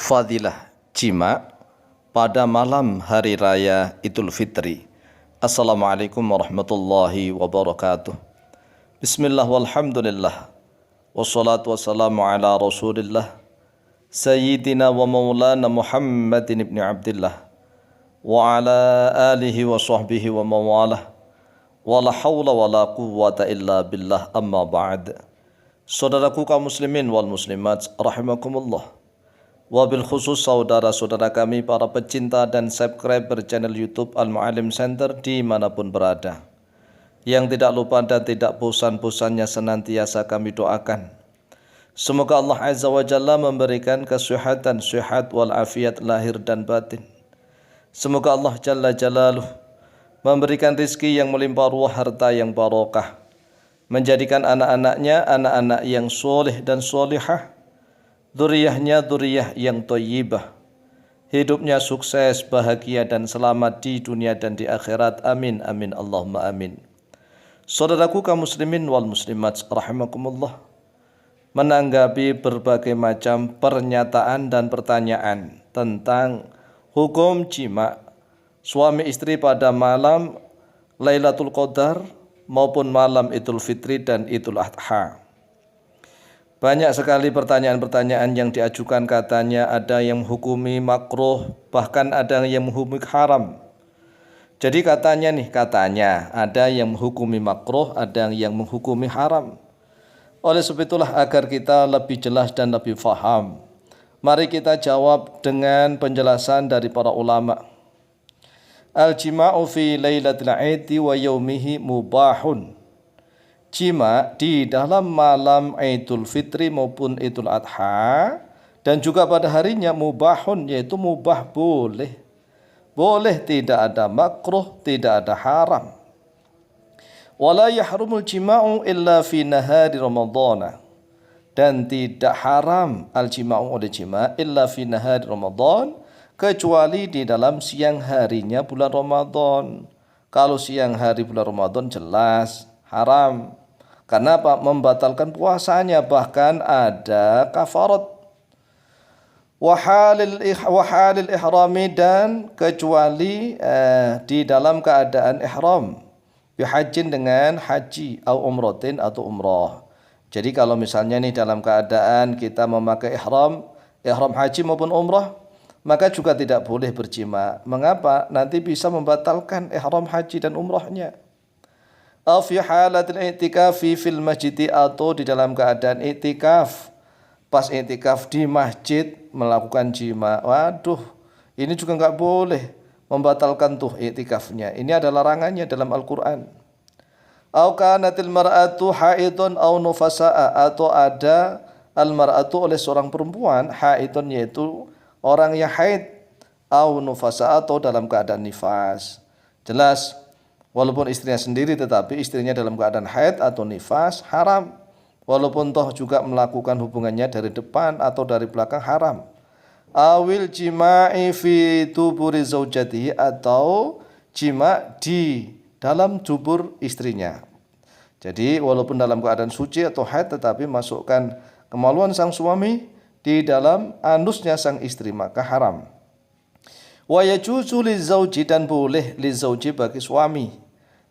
Fadilah jima pada malam hari raya Idul Fitri. Assalamualaikum warahmatullahi wabarakatuh. Bismillah walhamdulillah. Wassalatu wassalamu ala rasulillah Sayyidina wa maulana Muhammadin ibn Abdillah wa ala alihi wa sahbihi wa mawalah. Wa la hawla wa la quwwata illa billah, amma ba'd. Saudaraku kaum muslimin wal muslimat rahimakumullah. Wabil khusus saudara-saudara kami para pecinta dan subscriber channel YouTube Al-Mu'allim Center dimanapun berada, yang tidak lupa dan tidak bosan-bosannya senantiasa kami doakan, semoga Allah Azza wa Jalla memberikan kesehatan, sehat wal afiat lahir dan batin. Semoga Allah Jalla Jalaluh memberikan rizki yang melimpah ruah, harta yang barokah, menjadikan anak-anaknya anak-anak yang soleh dan solihah, dzurriyyahnya dzurriyyah yang thayyibah, hidupnya sukses, bahagia dan selamat di dunia dan di akhirat. Amin amin Allahumma amin. Saudaraku kaum muslimin wal muslimat rahimakumullah, menanggapi berbagai macam pernyataan dan pertanyaan tentang hukum jima suami istri pada malam Lailatul Qadar maupun malam Idul Fitri dan Idul Adha. Banyak sekali pertanyaan-pertanyaan yang diajukan, katanya ada yang menghukumi makruh, bahkan ada yang menghukumi haram. Jadi katanya ada yang menghukumi makruh, ada yang menghukumi haram. Oleh sebab itulah, agar kita lebih jelas dan lebih faham, mari kita jawab dengan penjelasan dari para ulama. Al-jima'u fi lailatul aidi wa yaumihi mubahun. Jima di dalam malam Idul Fitri maupun Idul Adha dan juga pada harinya mubahun, yaitu mubah, boleh. Boleh, tidak ada makruh, tidak ada haram. Wala yahrumul jima'u illa fi nahari Ramadhan. Dan tidak haram al-jima'u oleh jima' illa fi nahari Ramadhan, kecuali di dalam siang harinya bulan Ramadan. Kalau siang hari bulan Ramadan jelas haram. Karena apa? Membatalkan puasanya, bahkan ada kafarat. Wahalil ihrami, dan kecuali di dalam keadaan ihram, bihajin dengan haji, au umratin atau umrah. Jadi kalau misalnya nih dalam keadaan kita memakai ihram haji maupun umrah, maka juga tidak boleh berjima. Mengapa? Nanti bisa membatalkan ihram haji dan umrahnya. Au fi halatil i'tikafi fil masjid, atau di dalam keadaan i'tikaf, pas i'tikaf di masjid melakukan jima. Waduh, ini juga enggak boleh, membatalkan tuh i'tikafnya. Ini adalah larangannya dalam Al-Qur'an. Au kanatil mar'atu haidun au nufasaa, atau ada al-mar'atu oleh seorang perempuan, haidun yaitu orang yang haid, au nufasaa atau dalam keadaan nifas. Jelas, walaupun istrinya sendiri tetapi istrinya dalam keadaan haid atau nifas, haram. Walaupun toh juga melakukan hubungannya dari depan atau dari belakang, haram. Awil jima'i fi tuburi zaujatihi, atau jima di dalam dubur istrinya. Jadi walaupun dalam keadaan suci atau haid tetapi masukkan kemaluan sang suami di dalam anusnya sang istri, maka haram. Wa yajuzu lizauji, dan boleh lizauji bagi suami,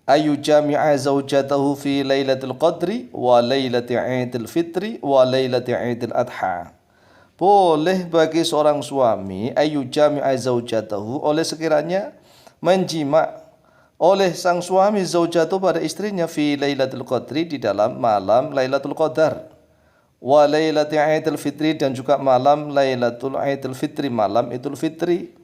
ayu jami'a zaujatahu fi lailatul qadri wa lailatul idul fitri wa lailatul idul adha. Boleh bagi seorang suami ayu jami'a zaujatahu, oleh sekiranya menjima oleh sang suami zaujatahu pada istrinya, fi lailatul qadri di dalam malam Lailatul Qadar, wa lailatul idul fitri dan juga malam Lailatul Idul Fitri, malam Idul Fitri,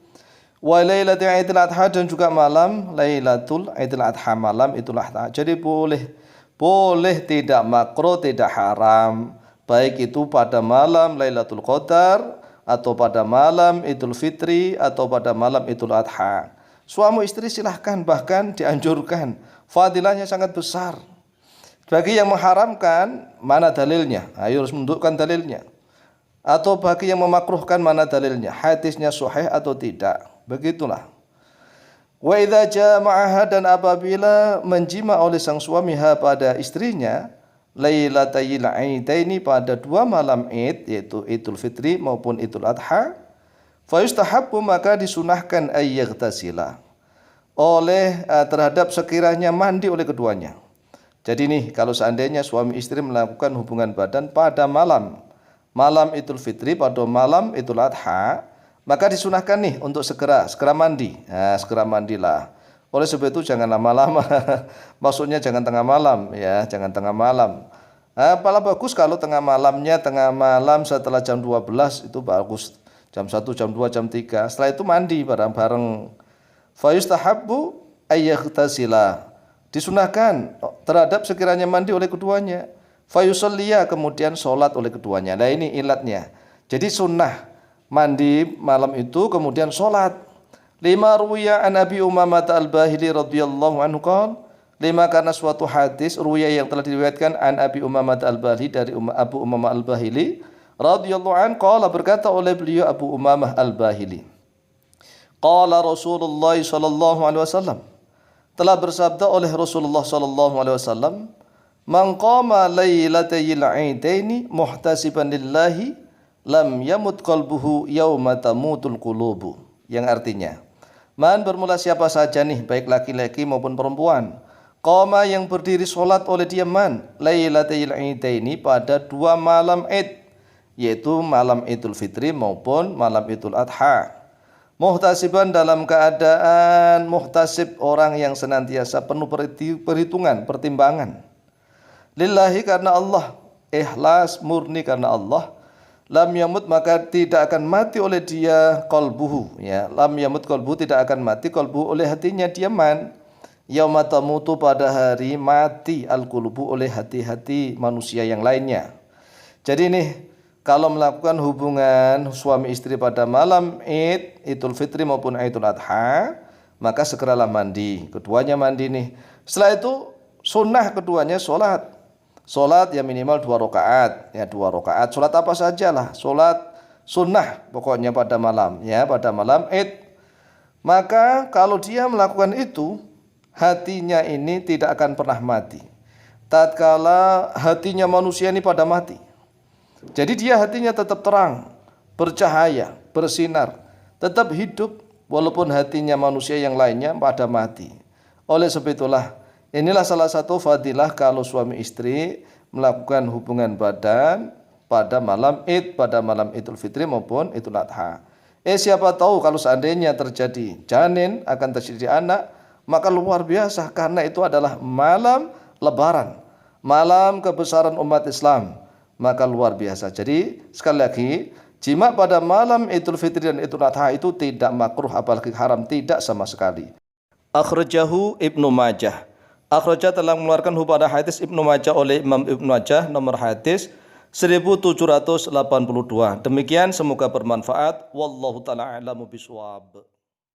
wa lailatul idul adha dan juga malam Lailatul Idul Adha, malam Idul Adha. Jadi boleh, tidak makruh, tidak haram, baik itu pada malam Lailatul Qadar atau pada malam Idul Fitri atau pada malam Idul Adha. Suami istri silahkan, bahkan dianjurkan, fadilahnya sangat besar. Bagi yang mengharamkan, mana dalilnya? Ayo harus menunjukkan dalilnya. Atau bagi yang memakruhkan, mana dalilnya? Hadisnya sahih atau tidak? Begitulah. Wa idza jama'aha, dan apabila menjima oleh sang suami pada istrinya lailatayil aidaini, pada dua malam Id, yaitu Idul Fitri maupun Idul Adha, Fa yustahabbu maka disunahkan ayyaghtasila terhadap sekiranya mandi oleh keduanya. Jadi nih kalau seandainya suami istri melakukan hubungan badan pada malam Idul Fitri, pada malam Idul Adha, maka disunahkan nih untuk segera mandi. Nah, segera mandilah. Oleh sebab itu jangan lama-lama. Maksudnya jangan tengah malam ya, jangan tengah malam. Paling bagus kalau tengah malam setelah jam 12 itu bagus. Jam 1, jam 2, jam 3. Setelah itu mandi bareng-bareng. Fa yustahabbu ayyaghtasila. Disunahkan terhadap sekiranya mandi oleh keduanya. Fa yusalliya, kemudian sholat oleh keduanya. Nah ini ilatnya. Jadi sunnah mandi malam itu kemudian sholat. Lima ruwiya an Abi Umamah al-Bahili radhiyallahu anhu qala, lima karena suatu hadis ruwiya yang telah diriwayatkan an Abi Umamah al-Bahili dari Abu Umamah al-Bahili radhiyallahu anhu qala, berkata oleh beliau Abu Umamah al-Bahili, qala Rasulullah sallallahu alaihi wasallam, telah bersabda oleh Rasulullah sallallahu alaihi wasallam, man qama lailatayil aidaini muhtasiban lillahi lam yamut qalbuhu yauma tamutul qulubu. Yang artinya, man bermula siapa saja nih, baik laki-laki maupun perempuan, qama yang berdiri solat oleh dia man lailatayil aidaini pada dua malam Id, yaitu malam Idul Fitri maupun malam Idul Adha. Muhtasiban dalam keadaan muhtasib, orang yang senantiasa penuh perhitungan, pertimbangan. Lillahi karena Allah, ikhlas murni karena Allah. Lam yamut maka tidak akan mati oleh dia qalbuhu, ya. Lam yamut qalbuhu, tidak akan mati qalbuhu oleh hatinya dia man. Yauma tamutu, pada hari mati al-qulubu oleh hati-hati manusia yang lainnya. Jadi nih kalau melakukan hubungan suami istri pada malam Id, Idul Fitri maupun Idul Adha, maka segeralah mandi. Keduanya mandi nih. Setelah itu sunnah keduanya sholat. Sholat ya minimal 2 rakaat, ya 2 rakaat. Sholat apa sajalah, sholat sunnah pokoknya pada malam, ya pada malam Id. Maka kalau dia melakukan itu, hatinya ini tidak akan pernah mati. Tatkala hatinya manusia ini pada mati, jadi dia hatinya tetap terang, bercahaya, bersinar, tetap hidup walaupun hatinya manusia yang lainnya pada mati. Oleh sebab itulah, inilah salah satu fadilah kalau suami istri melakukan hubungan badan pada malam Id, pada malam Idul Fitri maupun Idul Adha. Siapa tahu kalau seandainya terjadi janin, akan terjadi anak, maka luar biasa karena itu adalah malam lebaran, malam kebesaran umat Islam, maka luar biasa. Jadi sekali lagi, jima pada malam Idul Fitri dan Idul Adha itu tidak makruh apalagi haram, tidak sama sekali. Akhrajahu Ibnu Majah. Akhrajah telah mengeluarkan pada hadis Ibnu Majah oleh Imam Ibnu Majah nomor hadis 1782. Demikian, semoga bermanfaat. Wallahu ta'ala a'lamu bishawab.